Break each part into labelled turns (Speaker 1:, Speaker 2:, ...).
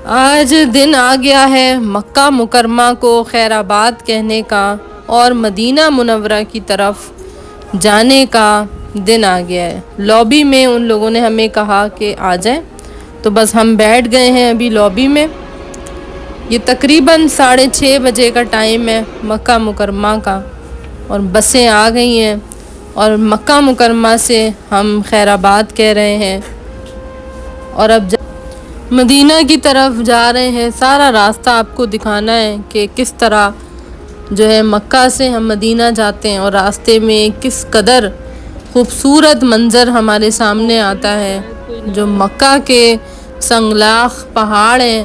Speaker 1: آج دن آ گیا ہے مکہ مکرمہ کو خیر آباد کہنے کا اور مدینہ منورہ کی طرف جانے کا دن آ گیا ہے۔ لابی میں ان لوگوں نے ہمیں کہا کہ آ جائیں، تو بس ہم بیٹھ گئے ہیں ابھی لابی میں۔ یہ تقریباً 6:30 بجے کا ٹائم ہے مکہ مکرمہ کا، اور بسیں آ گئی ہیں اور مکہ مکرمہ سے ہم خیر آباد کہہ رہے ہیں، اور اب مدینہ کی طرف جا رہے ہیں۔ سارا راستہ آپ کو دکھانا ہے کہ کس طرح جو ہے مکہ سے ہم مدینہ جاتے ہیں، اور راستے میں کس قدر خوبصورت منظر ہمارے سامنے آتا ہے۔ جو مکہ کے سنگلاخ پہاڑ ہیں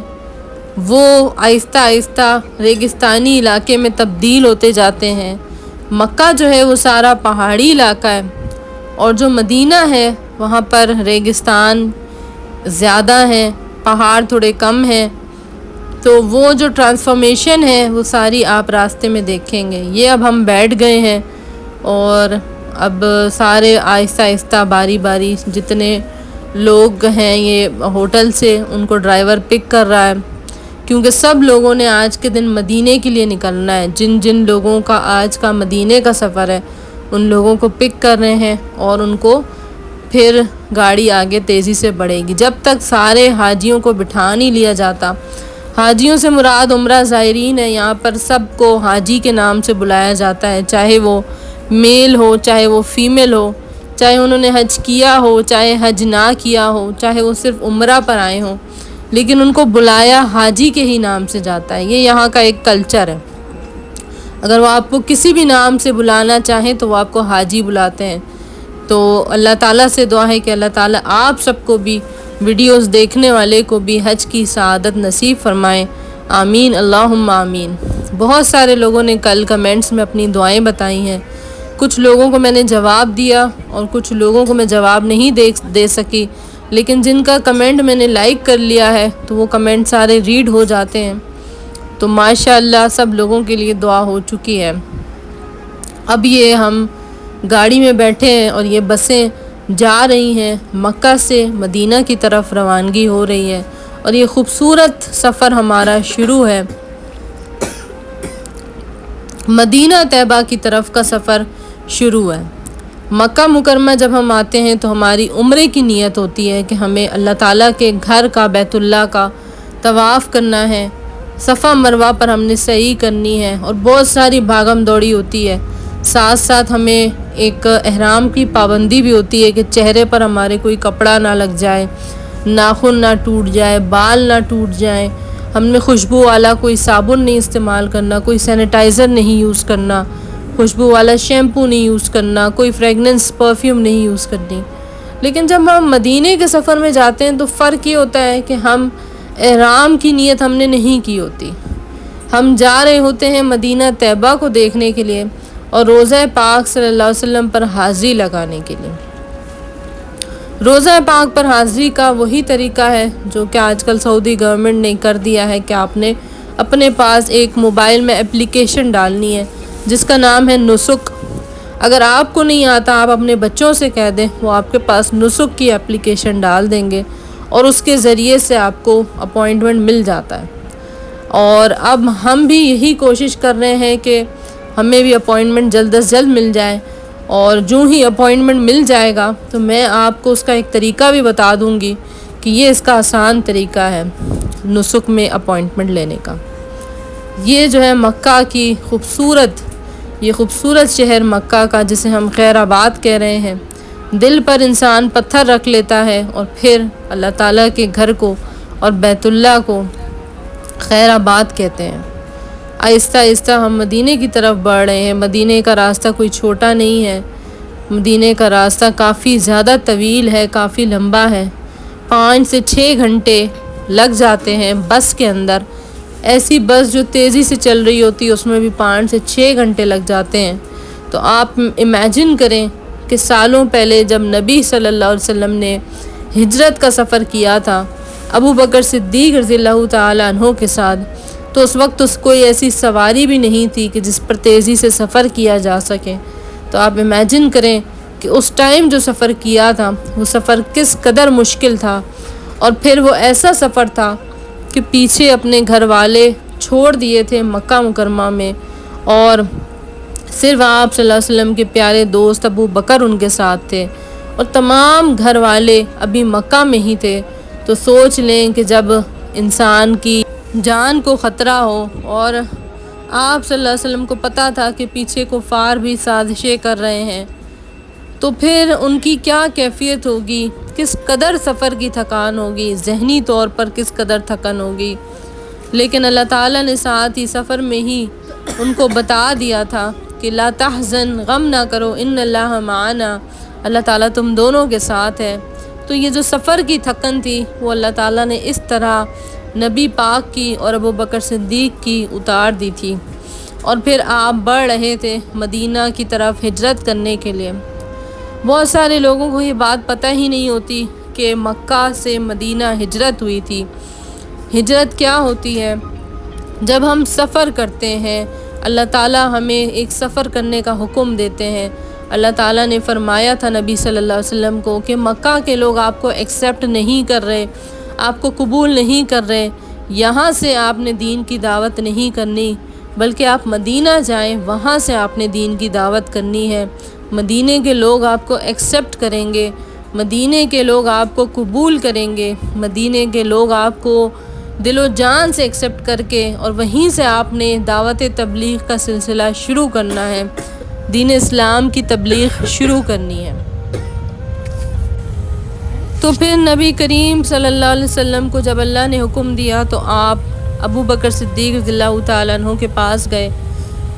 Speaker 1: وہ آہستہ آہستہ ریگستانی علاقے میں تبدیل ہوتے جاتے ہیں۔ مکہ جو ہے وہ سارا پہاڑی علاقہ ہے، اور جو مدینہ ہے وہاں پر ریگستان زیادہ ہیں، پہاڑ تھوڑے کم ہیں، تو وہ جو ٹرانسفارمیشن ہے وہ ساری آپ راستے میں دیکھیں گے۔ یہ اب ہم بیٹھ گئے ہیں، اور اب سارے آہستہ آہستہ باری باری جتنے لوگ ہیں یہ ہوٹل سے ان کو ڈرائیور پک کر رہا ہے، کیونکہ سب لوگوں نے آج کے دن مدینے کے لیے نکلنا ہے۔ جن جن لوگوں کا آج کا مدینے کا سفر ہے ان لوگوں کو پک کر رہے ہیں، اور ان کو پھر گاڑی آگے تیزی سے بڑھے گی۔ جب تک سارے حاجیوں کو بٹھا نہیں لیا جاتا، حاجیوں سے مراد عمرہ زائرین ہے، یہاں پر سب کو حاجی کے نام سے بلایا جاتا ہے، چاہے وہ میل ہو چاہے وہ فیمیل ہو، چاہے انہوں نے حج کیا ہو چاہے حج نہ کیا ہو، چاہے وہ صرف عمرہ پر آئے ہوں، لیکن ان کو بلایا حاجی کے ہی نام سے جاتا ہے۔ یہ یہاں کا ایک کلچر ہے۔ اگر وہ آپ کو کسی بھی نام سے بلانا چاہیں تو وہ آپ کو حاجی بلاتے ہیں۔ تو اللہ تعالیٰ سے دعا ہے کہ اللہ تعالیٰ آپ سب کو بھی، ویڈیوز دیکھنے والے کو بھی حج کی سعادت نصیب فرمائیں، آمین اللہم آمین۔ بہت سارے لوگوں نے کل کمنٹس میں اپنی دعائیں بتائی ہیں، کچھ لوگوں کو میں نے جواب دیا اور کچھ لوگوں کو میں جواب نہیں دے سکی، لیکن جن کا کمنٹ میں نے لائک کر لیا ہے تو وہ کمنٹ سارے ریڈ ہو جاتے ہیں، تو ماشاءاللہ سب لوگوں کے لیے دعا ہو چکی ہے۔ اب یہ ہم گاڑی میں بیٹھے ہیں اور یہ بسیں جا رہی ہیں، مکہ سے مدینہ کی طرف روانگی ہو رہی ہے، اور یہ خوبصورت سفر ہمارا شروع ہے۔ مدینہ طیبہ کی طرف کا سفر شروع ہے۔ مکہ مکرمہ جب ہم آتے ہیں تو ہماری عمرے کی نیت ہوتی ہے کہ ہمیں اللہ تعالیٰ کے گھر کا، بیت اللہ کا طواف کرنا ہے، صفا مروہ پر ہم نے سعی کرنی ہے، اور بہت ساری بھاگم دوڑی ہوتی ہے۔ ساتھ ساتھ ہمیں ایک احرام کی پابندی بھی ہوتی ہے کہ چہرے پر ہمارے کوئی کپڑا نہ لگ جائے، ناخن نہ ٹوٹ جائے، بال نہ ٹوٹ جائیں، ہم نے خوشبو والا کوئی صابن نہیں استعمال کرنا، کوئی سینیٹائزر نہیں یوز کرنا، خوشبو والا شیمپو نہیں یوز کرنا، کوئی فریگننس پرفیوم نہیں یوز کرنی۔ لیکن جب ہم مدینے کے سفر میں جاتے ہیں تو فرق یہ ہوتا ہے کہ ہم احرام کی نیت ہم نے نہیں کی ہوتی، ہم جا رہے ہوتے ہیں مدینہ طیبہ کو دیکھنے کے لیے اور روضہ پاک صلی اللہ علیہ وسلم پر حاضری لگانے کے لیے۔ روضہ پاک پر حاضری کا وہی طریقہ ہے جو کہ آج کل سعودی گورنمنٹ نے کر دیا ہے کہ آپ نے اپنے پاس ایک موبائل میں اپلیکیشن ڈالنی ہے جس کا نام ہے نسک۔ اگر آپ کو نہیں آتا آپ اپنے بچوں سے کہہ دیں، وہ آپ کے پاس نسک کی اپلیکیشن ڈال دیں گے، اور اس کے ذریعے سے آپ کو اپوائنٹمنٹ مل جاتا ہے۔ اور اب ہم بھی یہی کوشش کر رہے ہیں کہ ہمیں بھی اپوائنٹمنٹ جلد از جلد مل جائے، اور جو ہی اپوائنٹمنٹ مل جائے گا تو میں آپ کو اس کا ایک طریقہ بھی بتا دوں گی کہ یہ اس کا آسان طریقہ ہے نسک میں اپوائنٹمنٹ لینے کا۔ یہ جو ہے مکہ کی خوبصورت شہر مکہ کا، جسے ہم خیر آباد کہہ رہے ہیں، دل پر انسان پتھر رکھ لیتا ہے اور پھر اللہ تعالیٰ کے گھر کو اور بیت اللہ کو خیر آباد کہتے ہیں۔ آہستہ آہستہ ہم مدینے کی طرف بڑھ رہے ہیں۔ مدینے کا راستہ کوئی چھوٹا نہیں ہے، مدینے کا راستہ کافی زیادہ طویل ہے، کافی لمبا ہے۔ 5 سے 6 گھنٹے لگ جاتے ہیں بس کے اندر۔ ایسی بس جو تیزی سے چل رہی ہوتی ہے اس میں بھی 5 سے 6 گھنٹے لگ جاتے ہیں۔ تو آپ امیجن کریں کہ سالوں پہلے جب نبی صلی اللہ علیہ وسلم نے ہجرت کا سفر کیا تھا ابو بکر صدیق رضی اللہ تعالیٰ عنہ کے ساتھ، تو اس وقت کوئی ایسی سواری بھی نہیں تھی کہ جس پر تیزی سے سفر کیا جا سکے۔ تو آپ امیجن کریں کہ اس ٹائم جو سفر کیا تھا وہ سفر کس قدر مشکل تھا، اور پھر وہ ایسا سفر تھا کہ پیچھے اپنے گھر والے چھوڑ دیے تھے مکہ مکرمہ میں، اور صرف آپ صلی اللہ علیہ وسلم کے پیارے دوست ابو بکر ان کے ساتھ تھے، اور تمام گھر والے ابھی مکہ میں ہی تھے۔ تو سوچ لیں کہ جب انسان کی جان کو خطرہ ہو، اور آپ صلی اللہ علیہ وسلم کو پتہ تھا کہ پیچھے کفار بھی سازشیں کر رہے ہیں، تو پھر ان کی کیا کیفیت ہوگی، کس قدر سفر کی تھکان ہوگی، ذہنی طور پر کس قدر تھکن ہوگی۔ لیکن اللہ تعالیٰ نے ساتھ ہی سفر میں ہی ان کو بتا دیا تھا کہ لا تحزن، غم نہ کرو، ان اللہ معنا، اللہ تعالیٰ تم دونوں کے ساتھ ہے۔ تو یہ جو سفر کی تھکن تھی وہ اللہ تعالیٰ نے اس طرح نبی پاک کی اور ابو بکر صدیق کی اتار دی تھی، اور پھر آپ بڑھ رہے تھے مدینہ کی طرف ہجرت کرنے کے لیے۔ بہت سارے لوگوں کو یہ بات پتہ ہی نہیں ہوتی کہ مکہ سے مدینہ ہجرت ہوئی تھی۔ ہجرت کیا ہوتی ہے؟ جب ہم سفر کرتے ہیں، اللہ تعالیٰ ہمیں ایک سفر کرنے کا حکم دیتے ہیں۔ اللہ تعالیٰ نے فرمایا تھا نبی صلی اللہ علیہ وسلم کو کہ مکہ کے لوگ آپ کو ایکسیپٹ نہیں کر رہے، آپ کو قبول نہیں کر رہے، یہاں سے آپ نے دین کی دعوت نہیں کرنی، بلکہ آپ مدینہ جائیں، وہاں سے آپ نے دین کی دعوت کرنی ہے۔ مدینے کے لوگ آپ کو ایکسیپٹ کریں گے، مدینے کے لوگ آپ کو قبول کریں گے، مدینے کے لوگ آپ کو دل و جان سے ایکسیپٹ کر کے، اور وہیں سے آپ نے دعوت تبلیغ کا سلسلہ شروع کرنا ہے، دین اسلام کی تبلیغ شروع کرنی ہے۔ تو پھر نبی کریم صلی اللہ علیہ وسلم کو جب اللہ نے حکم دیا تو آپ ابو بکر صدیق رضی اللہ تعالیٰ عنہ کے پاس گئے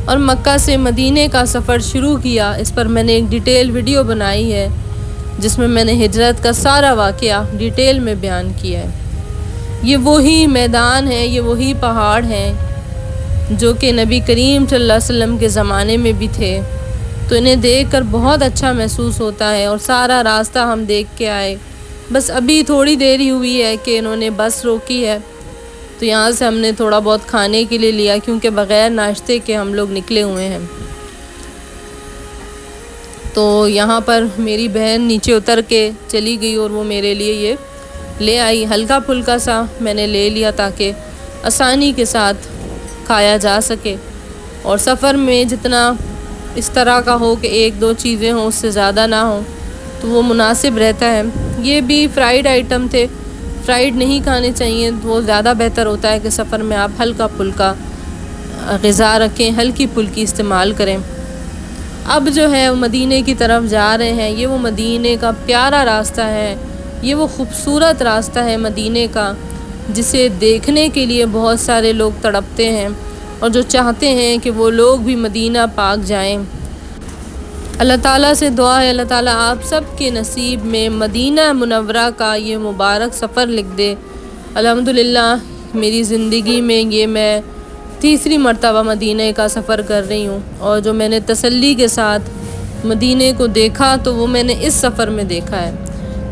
Speaker 1: اور مکہ سے مدینے کا سفر شروع کیا۔ اس پر میں نے ایک ڈیٹیل ویڈیو بنائی ہے جس میں میں نے ہجرت کا سارا واقعہ ڈیٹیل میں بیان کیا ہے۔ یہ وہی میدان ہے، یہ وہی پہاڑ ہیں جو کہ نبی کریم صلی اللہ علیہ وسلم کے زمانے میں بھی تھے، تو انہیں دیکھ کر بہت اچھا محسوس ہوتا ہے، اور سارا راستہ ہم دیکھ کے آئے۔ بس ابھی تھوڑی دیر ہی ہوئی ہے کہ انہوں نے بس روکی ہے، تو یہاں سے ہم نے تھوڑا بہت کھانے کے لیے لیا، کیونکہ بغیر ناشتے کے ہم لوگ نکلے ہوئے ہیں۔ تو یہاں پر میری بہن نیچے اتر کے چلی گئی اور وہ میرے لیے یہ لے آئی، ہلکا پھلکا سا میں نے لے لیا تاکہ آسانی کے ساتھ کھایا جا سکے، اور سفر میں جتنا اس طرح کا ہو کہ ایک دو چیزیں ہوں، اس سے زیادہ نہ ہوں، تو وہ مناسب رہتا ہے۔ یہ بھی فرائیڈ آئٹم تھے، فرائیڈ نہیں کھانے چاہیے، وہ زیادہ بہتر ہوتا ہے کہ سفر میں آپ ہلکا پھلکا غذا رکھیں، ہلکی پھلکی استعمال کریں۔ اب جو ہے وہ مدینے کی طرف جا رہے ہیں۔ یہ وہ مدینے کا پیارا راستہ ہے، یہ وہ خوبصورت راستہ ہے مدینے کا، جسے دیکھنے کے لیے بہت سارے لوگ تڑپتے ہیں اور جو چاہتے ہیں کہ وہ لوگ بھی مدینہ پاک جائیں۔ اللہ تعالیٰ سے دعا ہے اللہ تعالیٰ آپ سب کے نصیب میں مدینہ منورہ کا یہ مبارک سفر لکھ دے۔ الحمدللہ میری زندگی میں یہ میں تیسری مرتبہ مدینہ کا سفر کر رہی ہوں، اور جو میں نے تسلی کے ساتھ مدینہ کو دیکھا تو وہ میں نے اس سفر میں دیکھا ہے،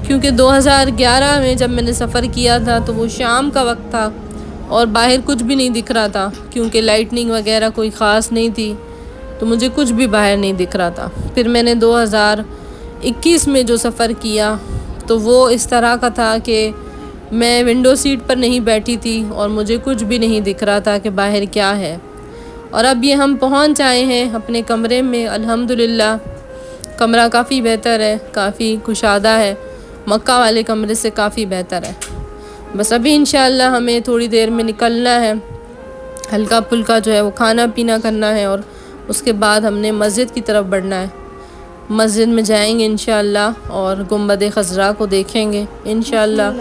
Speaker 1: کیونکہ 2011 میں جب میں نے سفر کیا تھا تو وہ شام کا وقت تھا اور باہر کچھ بھی نہیں دکھ رہا تھا، کیونکہ لائٹننگ وغیرہ کوئی خاص نہیں تھی، تو مجھے کچھ بھی باہر نہیں دکھ رہا تھا۔ پھر میں نے 2021 میں جو سفر کیا تو وہ اس طرح کا تھا کہ میں ونڈو سیٹ پر نہیں بیٹھی تھی اور مجھے کچھ بھی نہیں دکھ رہا تھا کہ باہر کیا ہے۔ اور اب یہ ہم پہنچ آئے ہیں اپنے کمرے میں، الحمدللہ کمرہ کافی بہتر ہے، کافی کشادہ ہے، مکہ والے کمرے سے کافی بہتر ہے۔ بس ابھی انشاءاللہ ہمیں تھوڑی دیر میں نکلنا ہے، ہلکا پھلکا جو ہے وہ کھانا پینا کرنا ہے، اور اس کے بعد ہم نے مسجد کی طرف بڑھنا ہے۔ مسجد میں جائیں گے انشاءاللہ اور گنبد خضرا کو دیکھیں گے انشاءاللہ۔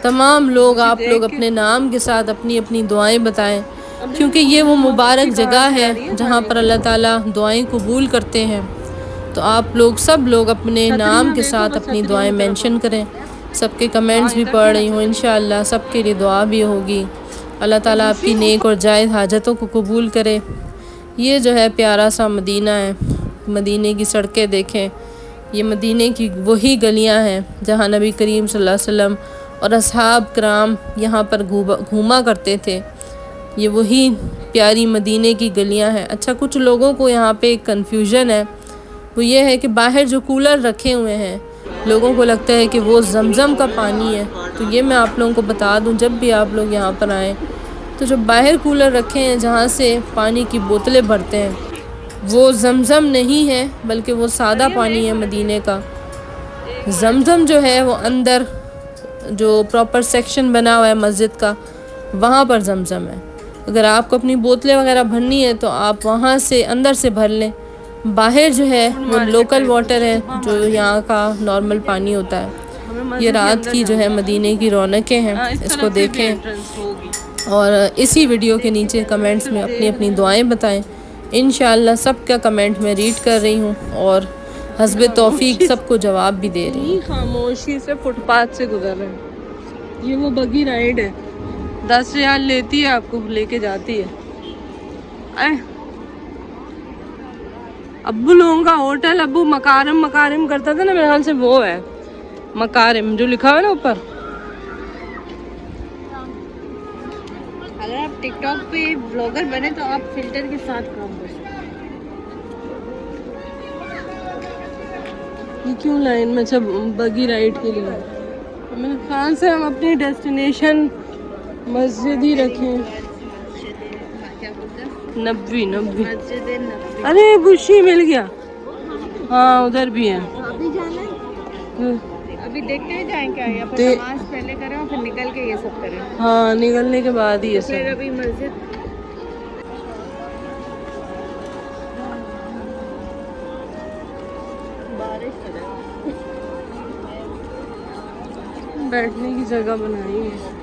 Speaker 1: تمام لوگ، آپ لوگ اپنے نام کے ساتھ اپنی اپنی دعائیں بتائیں، کیونکہ یہ وہ مبارک جگہ ہے جہاں پر اللہ تعالیٰ دعائیں قبول کرتے ہیں۔ تو آپ لوگ سب لوگ اپنے نام کے ساتھ اپنی دعائیں مینشن کریں۔ سب کے کمنٹس بھی پڑھ رہی ہوں، انشاءاللہ سب کے لیے دعا بھی ہوگی۔ اللہ تعالیٰ آپ کی نیک اور جائز حاجتوں کو قبول کرے۔ یہ جو ہے پیارا سا مدینہ ہے، مدینے کی سڑکیں دیکھیں، یہ مدینے کی وہی گلیاں ہیں جہاں نبی کریم صلی اللہ علیہ وسلم اور اصحاب کرام یہاں پر گھوما کرتے تھے۔ یہ وہی پیاری مدینے کی گلیاں ہیں۔ اچھا، کچھ لوگوں کو یہاں پہ ایک کنفیوژن ہے، وہ یہ ہے کہ باہر جو کولر رکھے ہوئے ہیں لوگوں کو لگتا ہے کہ وہ زمزم کا پانی ہے. تو یہ میں آپ لوگوں کو بتا دوں، جب بھی آپ لوگ یہاں پر آئیں تو جو باہر کولر رکھے ہیں جہاں سے پانی کی بوتلیں بھرتے ہیں، وہ زمزم نہیں ہے بلکہ وہ سادہ پانی ہے مدینے کا. زمزم جو ہے وہ اندر جو پراپر سیکشن بنا ہوا ہے مسجد کا، وہاں پر زمزم ہے. اگر آپ کو اپنی بوتلیں وغیرہ بھرنی ہے تو آپ وہاں سے اندر سے بھر لیں. باہر جو ہے وہ لوکل واٹر ہے، جو یہاں کا نارمل پانی ہوتا ہے. یہ رات کی جو ہے مدینے کی رونقیں ہیں، اس کو دیکھیں اور اسی ویڈیو کے نیچے کمنٹس میں اپنی اپنی دعائیں بتائیں. انشاءاللہ سب کا کمنٹ میں ریڈ کر رہی ہوں اور حسب توفیق سب کو جواب بھی دے رہی ہوں. خاموشی سے فٹ پاتھ سے گزر رہے ہیں. یہ وہ بگی رائڈ ہے، 10 ریال لیتی ہے، آپ کو لے کے جاتی ہے. ابو لوگوں کا ہوٹل، ابو مکارم کرتا تھا نا، میرے خیال سے وہ ہے مکارم جو لکھا ہوا ہے نا اوپر.
Speaker 2: اگر آپ ٹک ٹاک پہ بلاگر بنے تو آپ فلٹر کے ساتھ کام کر سکتے ہیں.
Speaker 1: یہ کیوں لائن میں سب بگی رائڈ کے لیے؟ میرے خیال سے ہم اپنی ڈیسٹینیشن مسجد ہی رکھیں. نبوی
Speaker 2: مسجد نبوی.
Speaker 1: ارے بشی مل گیا. ہاں ادھر بھی ہے.
Speaker 2: ابھی جانا ہے، ابھی دیکھتے ہیں جائیں کیا، یا پھر نماز پہلے کریں اور پھر نکل کے یہ سب کریں.
Speaker 1: ہاں نکلنے کے بعد ہی یہ
Speaker 2: پھر
Speaker 1: سب.
Speaker 2: ابھی مسجد بارش ہو رہا ہے.
Speaker 1: بیٹھنے کی جگہ بنائی ہے.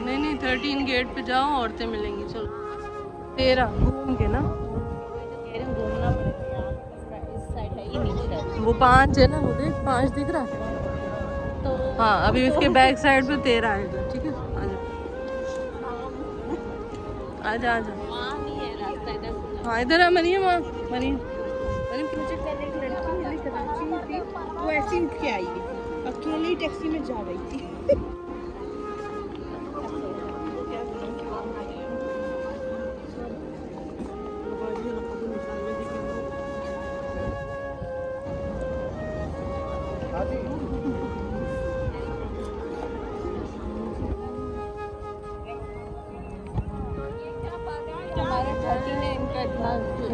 Speaker 1: نہیں 13 گیٹ پہ جاؤ، عورتیں ملیں گی. چلو 13 گھوم کے نا،
Speaker 2: گھومنا پڑے گا. اس سائڈ ہے ہی نہیں شاید.
Speaker 1: وہ 5 ہے نا، وہ دیکھ 5 دکھ رہا.
Speaker 2: تو
Speaker 1: ہاں ابھی اس کے بیک سائڈ پہ 13 آئے گا. ٹھیک ہے آجا.
Speaker 2: وہاں نہیں ہے راستہ ادھر.
Speaker 1: ہاں ادھر آ مریم. مریم
Speaker 2: مجھے کل ایک لڑکی ملی کراچی میں تھی، وہ ایسے ہی اٹھ کے آئی ہے، اکیلی ٹیکسی میں جا رہی تھی.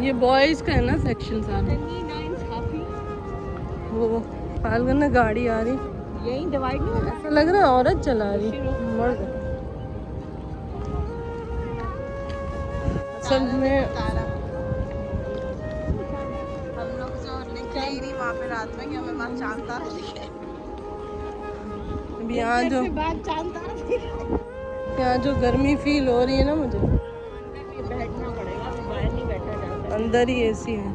Speaker 1: یہ بوائز کا ہے نا سیکشن سارا. وہ فالگن میں گاڑی آ رہی،
Speaker 2: یہی ڈیوائڈ نہیں ہوتا.
Speaker 1: ایسا لگ رہا ہے عورت چلا رہی، مرد. اصل میں
Speaker 2: ہم لوگ جو نکلے ہی نہیں وہاں پہ رات میں کہ ہمیں وہاں چاند تارا دکھے.
Speaker 1: یہاں جو
Speaker 2: بعد چاند تارا دکھے.
Speaker 1: یہاں جو گرمی فیل ہو رہی ہے نا، مجھے
Speaker 2: بیٹھنا پڑے گا، باہر نہیں بیٹھا جاتا.
Speaker 1: اندر ہی اے سی ہے.